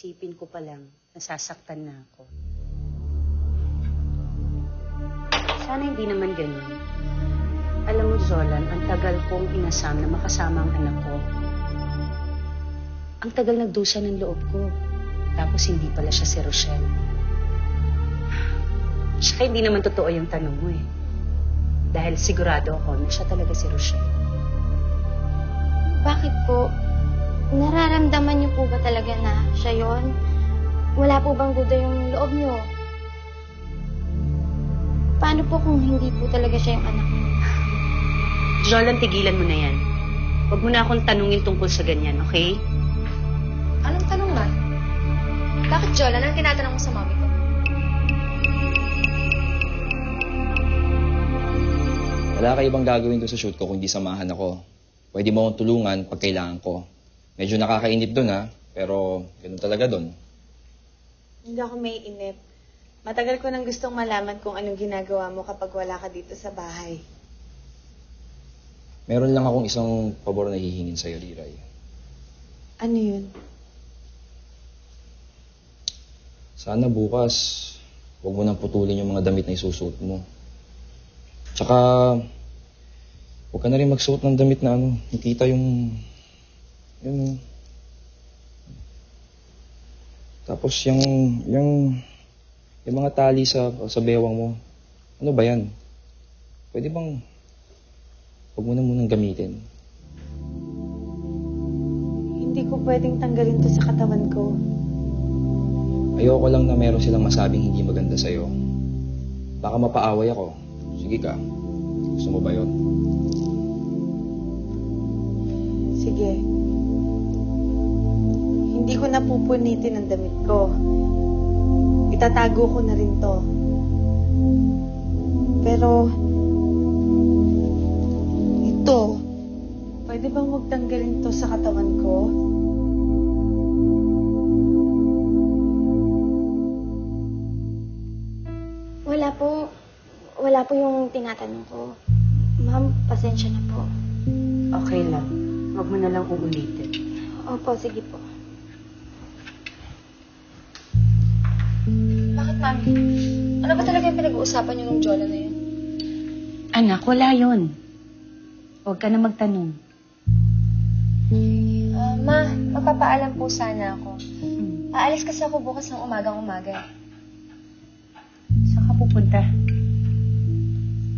Iisipin ko pa lang, nasasaktan na ako. Sana hindi naman ganun. Alam mo, Zolan, ang tagal kong inasam na makasama ang anak ko. Ang tagal nagdusa ng loob ko. Tapos hindi pala siya si Rochelle. Tsaka hindi naman totoo yung tanong mo eh. Dahil sigurado ako na siya talaga si Rochelle. Bakit po? Nararamdaman niyo po ba talaga na siya yon? Wala po bang duda yung loob niyo? Paano po kung hindi po talaga siya yung anak niyo? Zolan, tigilan mo na yan. Huwag mo na akong tanungin tungkol sa ganyan, okay? Anong tanong, Ma? Bakit, Jolan? Anong tinatanong mo sa mami ko? Wala ka ibang gagawin doon sa shoot ko kung hindi samahan ako. Pwede mo akong tulungan pag kailangan ko. Medyo nakakainip doon ha, pero ganun talaga doon. Hindi ako may inip. Matagal ko nang gustong malaman kung anong ginagawa mo kapag wala ka dito sa bahay. Meron lang akong isang pabor na hihingin sa'yo, Riray. Ano yun? Sana bukas, huwag mo nang putulin yung mga damit na isusuot mo. Tsaka, huwag ka na rin magsuot ng damit na nakita yung... Tapos yung mga tali sa bewang mo, ano ba yan? Pwede bang huwag mo na munang gamitin? Hindi ko pwedeng tanggalin to sa katawan ko. Ayoko lang na meron silang masabing hindi maganda sa'yo. Baka mapaaway ako. Sige ka. Gusto mo ba yun? Sige. Hindi ko na pupunitin ang damit ko. Itatago ko na rin to. Pero, ito, pwede bang huwag tanggalin to sa katawan ko? Wala po yung tinatanong ko. Ma'am, pasensya na po. Okay lang. Huwag mo na lang uulitin. Opo, sige po. Bakit, Mami? Ano ba talaga yung pinag-uusapan niyo nung Jola na yun? Anak, wala yun. Huwag ka na magtanong. Ma, magpapaalam po sana ako. Aalis kasi ako bukas ng umagang-umaga. Saan ka pupunta?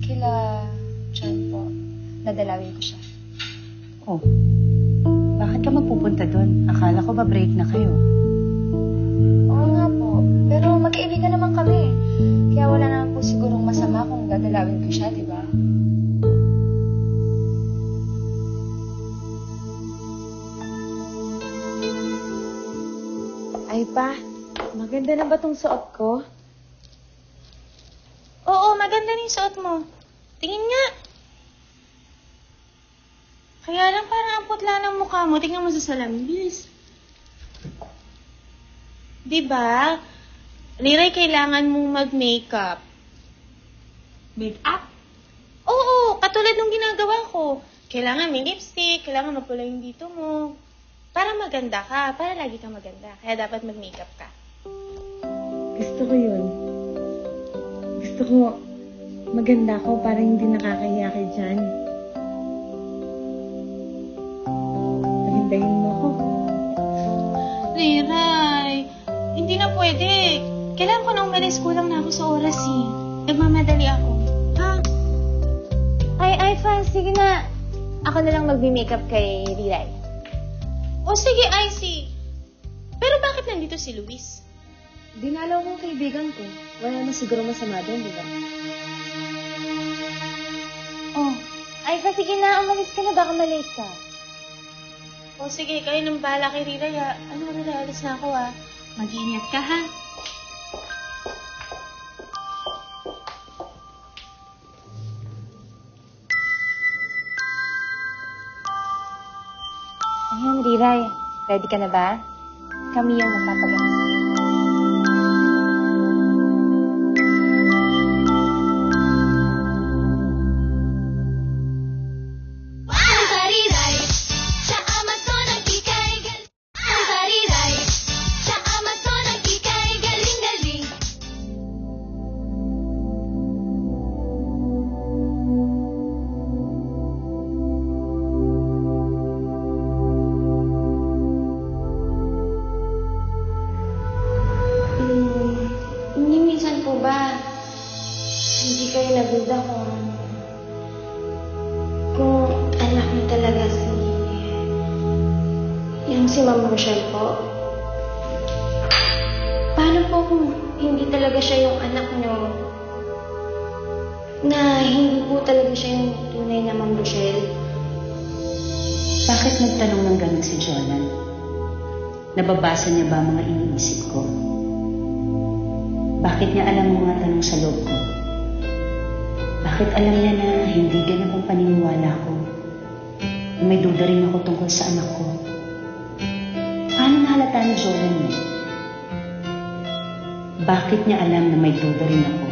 Kila John po. Dadalawin ko siya. Oh, bakit ka magpupunta doon? Akala ko ba break na kayo? Oo nga po. Pero magkaibigan naman kami. Kaya wala naman po sigurong masama kung dadalawin ko siya, di ba? Ay pa, maganda na ba tong suot ko? Oo, maganda rin suot mo. Tingin nga. Kaya lang parang ang putla ng mukha mo. Tingnan mo sa salamin. Bilis. Diba? Riray, kailangan mong mag-makeup. Make-up? Oo, katulad ng ginagawa ko. Kailangan may lipstick, kailangan mapula yung dito mo. Para maganda ka, para lagi kang maganda. Kaya dapat mag-makeup ka. Gusto ko yun. Gusto ko maganda ako para hindi nakakahiya kay Jan. Pahindahin mo ako. Riray, hindi na pwede. Kailangan ko na umalis. Kulang na ako sa oras eh. Nagmamadali ako. Ha? Ay, Fran, sige na. Ako na lang magbi-makeup kay Riray. O sige, Icy. Pero bakit nandito si Luis? Dinalaw kong kaibigan ko. Wala na siguro masama doon, di ba? Oh, ay, sige na. Umalis ka na. Baka malate ka. O sige, kayo nang bahala kay Riray ha. Ano, alis na ako ha. Mag-iingat ka ha. Ayan, Riray. Ready ka na ba? Kami yung magpapagawa sa'yo. Sa Ma'am Rochelle po? Paano po kung hindi talaga siya yung anak niyo? Na hindi po talaga siya yung tunay na Ma'am Rochelle? Bakit nagtanong ng ganun si Jolan? Nababasa niya ba ang mga iniisip ko? Bakit niya alam ang mga tanong sa loob ko? Bakit alam niya na hindi ganap ang paniniwala ko? Na may duda rin ako tungkol sa anak ko? Paano nahalata ni Jolan yun? Bakit niya alam na may duda rin ako?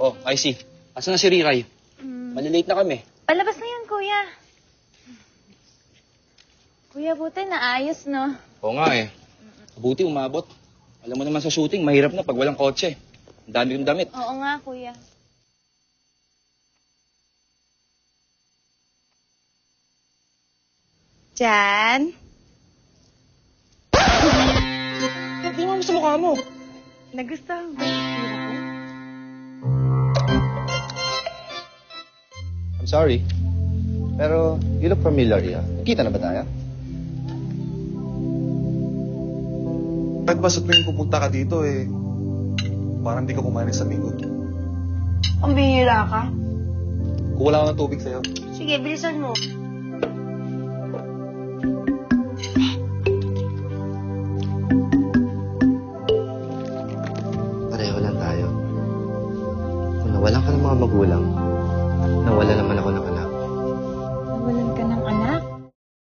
Oh, I see. Asan na si Riray? Malilate na kami. Palabas na yan, kuya. Kuya, buti naayos, no? Oo nga eh. Mabuti umabot. Alam mo naman sa shooting, mahirap na pag walang kotse. Ang dami kong damit. Oo nga, kuya. Jan? Hindi mo sa mukha mo. Nagustuhan ba yung tira ko? I'm sorry. Pero you look familiar, yeah. Kita na ba tayo? Bakit ba sa tuwing pupunta ka dito parang di ka kumain sa linggo? Ang bihira ka. Kuwala ako ng tubig sa'yo. Sige, bilisan mo. Pareho lang tayo. Kung nawalan ka ng mga magulang, nawala naman ako ng